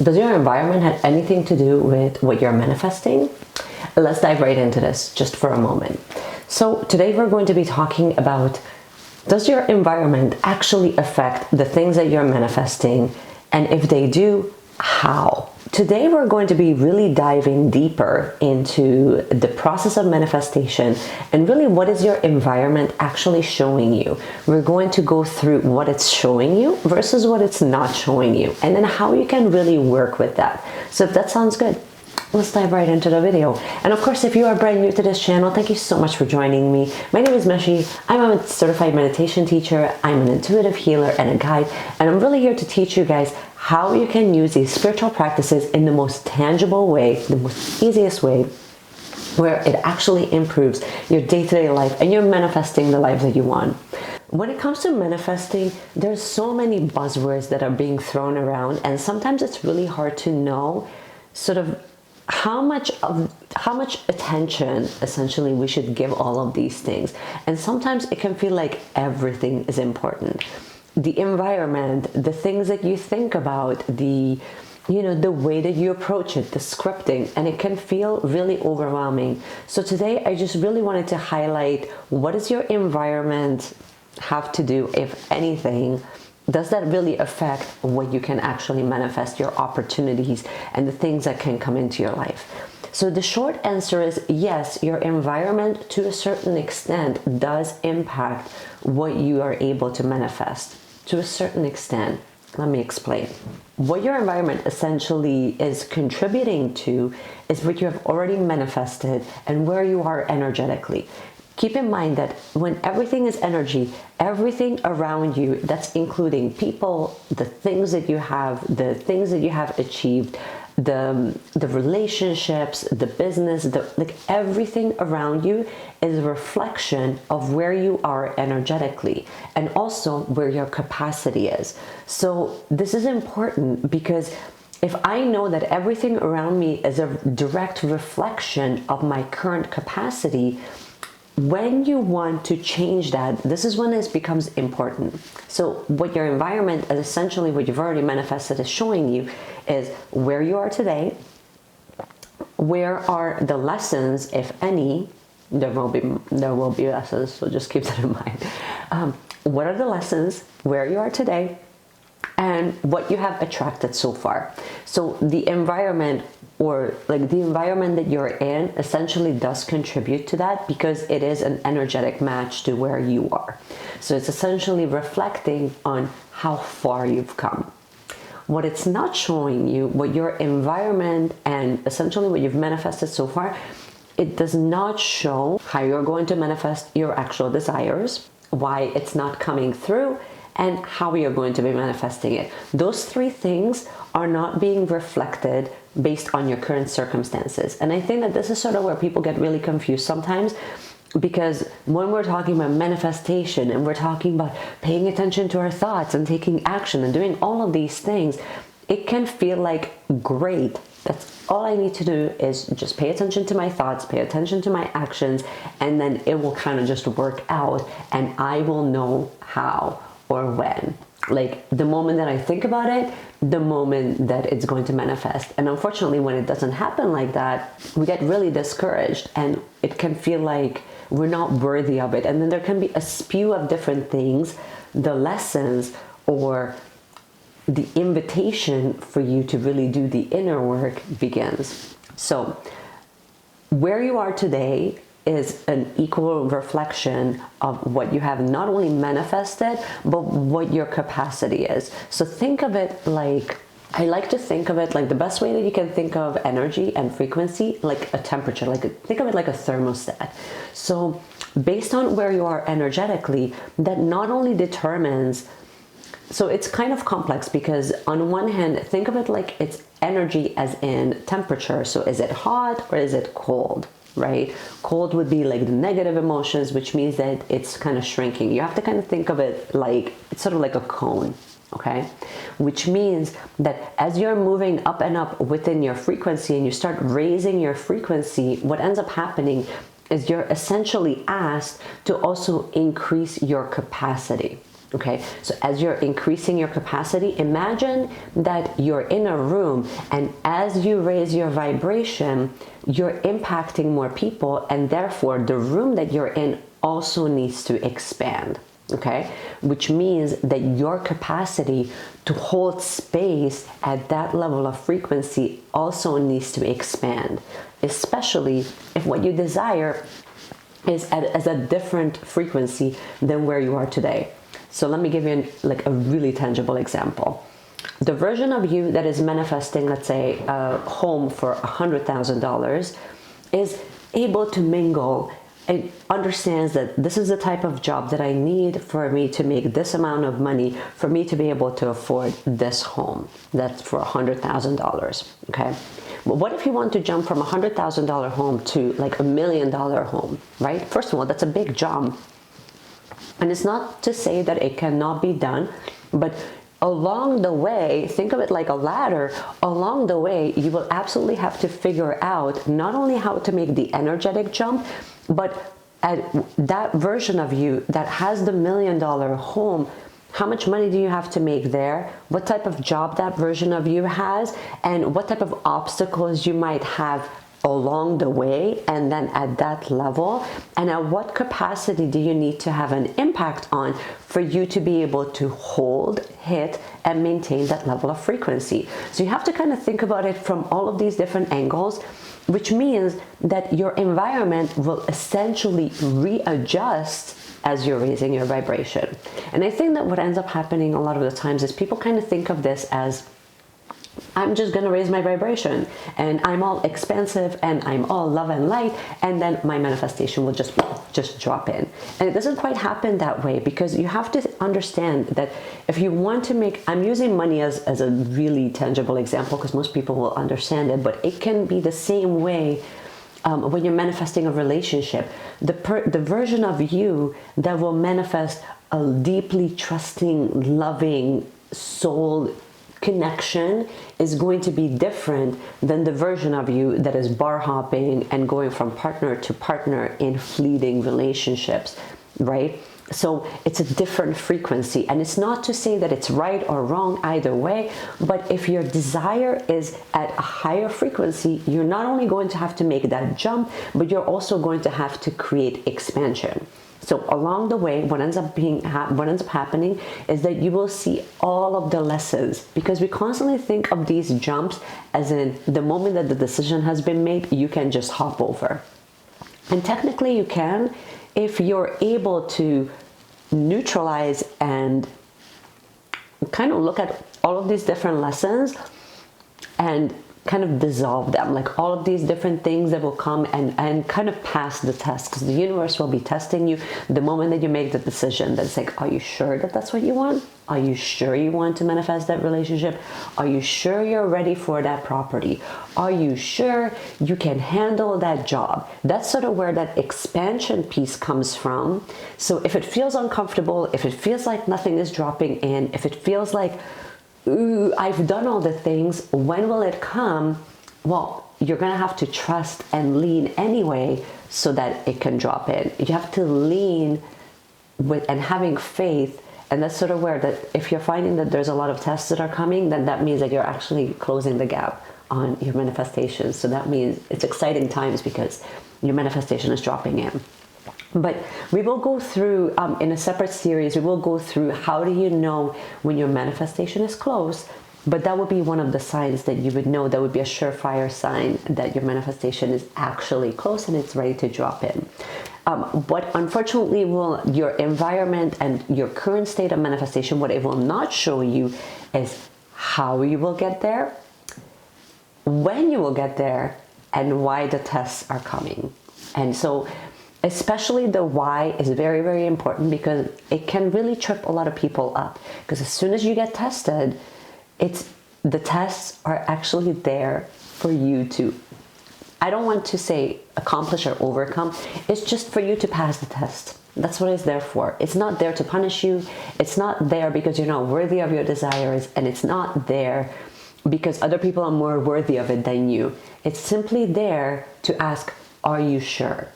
Does your environment have anything to do with what you're manifesting? Let's dive right into this just for a moment. So today we're going to be talking about, does your environment actually affect the things that you're manifesting? And if they do, how? Today we're going to be really diving deeper into the process of manifestation and really what is your environment actually showing you. We're going to go through what it's showing you versus what it's not showing you, and then how you can really work with that. So if that sounds good, let's dive right into the video. And of course, if you are brand new to this channel, thank you so much for joining me. My name is Meshi. I'm a certified meditation teacher. I'm an intuitive healer and a guide, and I'm really here to teach you guys how you can use these spiritual practices in the most tangible way, the most easiest way, where it actually improves your day-to-day life and you're manifesting the life that you want. When it comes to manifesting, there's so many buzzwords that are being thrown around, and sometimes it's really hard to know sort of how much attention essentially we should give all of these things. And sometimes it can feel like everything is important. The environment, the things that you think about, the way that you approach it, the scripting, and it can feel really overwhelming. So today I just really wanted to highlight, what does your environment have to do, if anything? Does that really affect what you can actually manifest, your opportunities and the things that can come into your life? So the short answer is yes, your environment to a certain extent does impact what you are able to manifest. To a certain extent. Let me explain. What your environment essentially is contributing to is what you have already manifested and where you are energetically. Keep in mind that when everything is energy, everything around you, that's including people, the things that you have achieved, the relationships, the business, like everything around you is a reflection of where you are energetically and also where your capacity is. So this is important, because if I know that everything around me is a direct reflection of my current capacity, when you want to change that, this is when it becomes important. So what your environment is essentially, what you've already manifested, is showing you is where you are today, where are the lessons, if any. There will be lessons, so just keep that in mind. What are the lessons, where you are today, and what you have attracted so far. So the environment, or like the environment that you're in, essentially does contribute to that, because it is an energetic match to where you are. So it's essentially reflecting on how far you've come. What it's not showing you, what your environment and essentially what you've manifested so far, it does not show how you're going to manifest your actual desires, why it's not coming through, and how you're going to be manifesting it. Those three things are not being reflected based on your current circumstances. And I think that this is sort of where people get really confused sometimes, because when we're talking about manifestation and we're talking about paying attention to our thoughts and taking action and doing all of these things, it can feel like, great, that's all I need to do is just pay attention to my thoughts, pay attention to my actions, and then it will kind of just work out and I will know how or when. Like the moment that I think about it, the moment that it's going to manifest. And unfortunately, when it doesn't happen like that, we get really discouraged and it can feel like we're not worthy of it. And then there can be a spew of different things, the lessons or the invitation for you to really do the inner work begins. So where you are today is an equal reflection of what you have not only manifested, but what your capacity is. So think of it like, I like to think of it like the best way that you can think of energy and frequency, like a temperature, think of it like a thermostat. So based on where you are energetically, that not only determines, so it's kind of complex, because on one hand, think of it like it's energy as in temperature. So is it hot or is it cold? Right? Cold would be like the negative emotions, which means that it's kind of shrinking. You have to kind of think of it like, it's sort of like a cone, okay? Which means that as you're moving up and up within your frequency and you start raising your frequency, what ends up happening is you're essentially asked to also increase your capacity. Okay, so as you're increasing your capacity, imagine that you're in a room, and as you raise your vibration, you're impacting more people, and therefore the room that you're in also needs to expand. Okay, which means that your capacity to hold space at that level of frequency also needs to expand, especially if what you desire is at a different frequency than where you are today. So let me give you like a really tangible example. The version of you that is manifesting, let's say, a home for $100,000 is able to mingle and understands that this is the type of job that I need for me to make this amount of money, for me to be able to afford this home. That's for $100,000, okay? But what if you want to jump from a $100,000 home to like $1 million home, right? First of all, that's a big jump. And it's not to say that it cannot be done, but along the way, think of it like a ladder. Along the way, you will absolutely have to figure out not only how to make the energetic jump, but at that version of you that has the $1 million home, how much money do you have to make there? What type of job that version of you has, and what type of obstacles you might have along the way, and then at that level, and at what capacity do you need to have an impact on for you to be able to hold, hit, and maintain that level of frequency. So you have to kind of think about it from all of these different angles, which means that your environment will essentially readjust as you're raising your vibration. And I think that what ends up happening a lot of the times is people kind of think of this as, I'm just going to raise my vibration and I'm all expansive and I'm all love and light, and then my manifestation will just drop in. And it doesn't quite happen that way, because you have to understand that if you want to make, I'm using money as a really tangible example because most people will understand it, but it can be the same way when you're manifesting a relationship. The version of you that will manifest a deeply trusting, loving soul connection is going to be different than the version of you that is bar hopping and going from partner to partner in fleeting relationships, right? So it's a different frequency, and it's not to say that it's right or wrong either way, but if your desire is at a higher frequency, you're not only going to have to make that jump, but you're also going to have to create expansion. So along the way, what ends up happening is that you will see all of the lessons, because we constantly think of these jumps as in the moment that the decision has been made, you can just hop over. And technically you can, if you're able to neutralize and kind of look at all of these different lessons and kind of dissolve them, like all of these different things that will come and kind of pass the test, because the universe will be testing you the moment that you make the decision. That's like, are you sure that that's what you want? Are you sure you want to manifest that relationship? Are you sure you're ready for that property? Are you sure you can handle that job? That's sort of where that expansion piece comes from. So if it feels uncomfortable, if it feels like nothing is dropping in, if it feels like, ooh, I've done all the things, when will it come? Well, you're gonna have to trust and lean anyway so that it can drop in. You have to lean with and having faith, and that's sort of where that if you're finding that there's a lot of tests that are coming, then that means that you're actually closing the gap on your manifestations. So that means it's exciting times because your manifestation is dropping in. But we will go through, in a separate series, we will go through how do you know when your manifestation is close, but that would be one of the signs that you would know. That would be a surefire sign that your manifestation is actually close and it's ready to drop in. What unfortunately will your environment and your current state of manifestation, what it will not show you is how you will get there, when you will get there, and why the tests are coming. And so especially the why is very, very important, because it can really trip a lot of people up. Because as soon as you get tested, the tests are actually there for you to, I don't want to say accomplish or overcome, it's just for you to pass the test. That's what it's there for. It's not there to punish you. It's not there because you're not worthy of your desires, and it's not there because other people are more worthy of it than you. It's simply there to ask, are you sure?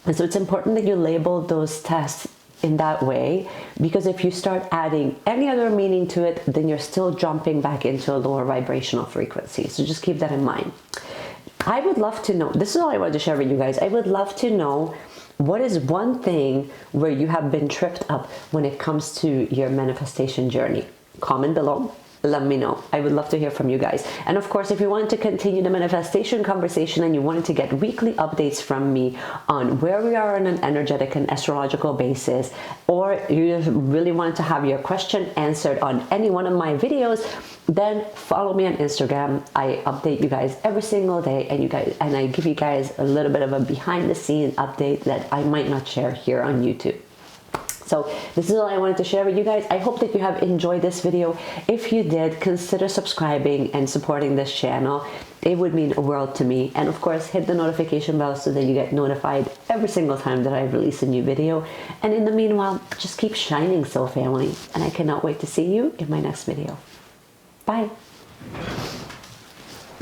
And so it's important that you label those tests in that way, because if you start adding any other meaning to it, then you're still jumping back into a lower vibrational frequency. So just keep that in mind. I would love to know, this is all I wanted to share with you guys. I would love to know, what is one thing where you have been tripped up when it comes to your manifestation journey? Comment below. Let me know. I would love to hear from you guys. And of course, if you wanted to continue the manifestation conversation and you wanted to get weekly updates from me on where we are on an energetic and astrological basis, or you really wanted to have your question answered on any one of my videos, then follow me on Instagram. I update you guys every single day, and I give you guys a little bit of a behind the scenes update that I might not share here on YouTube. So this is all I wanted to share with you guys. I hope that you have enjoyed this video. If you did, consider subscribing and supporting this channel. It would mean a world to me. And of course, hit the notification bell so that you get notified every single time that I release a new video. And in the meanwhile, just keep shining, soul family. And I cannot wait to see you in my next video. Bye.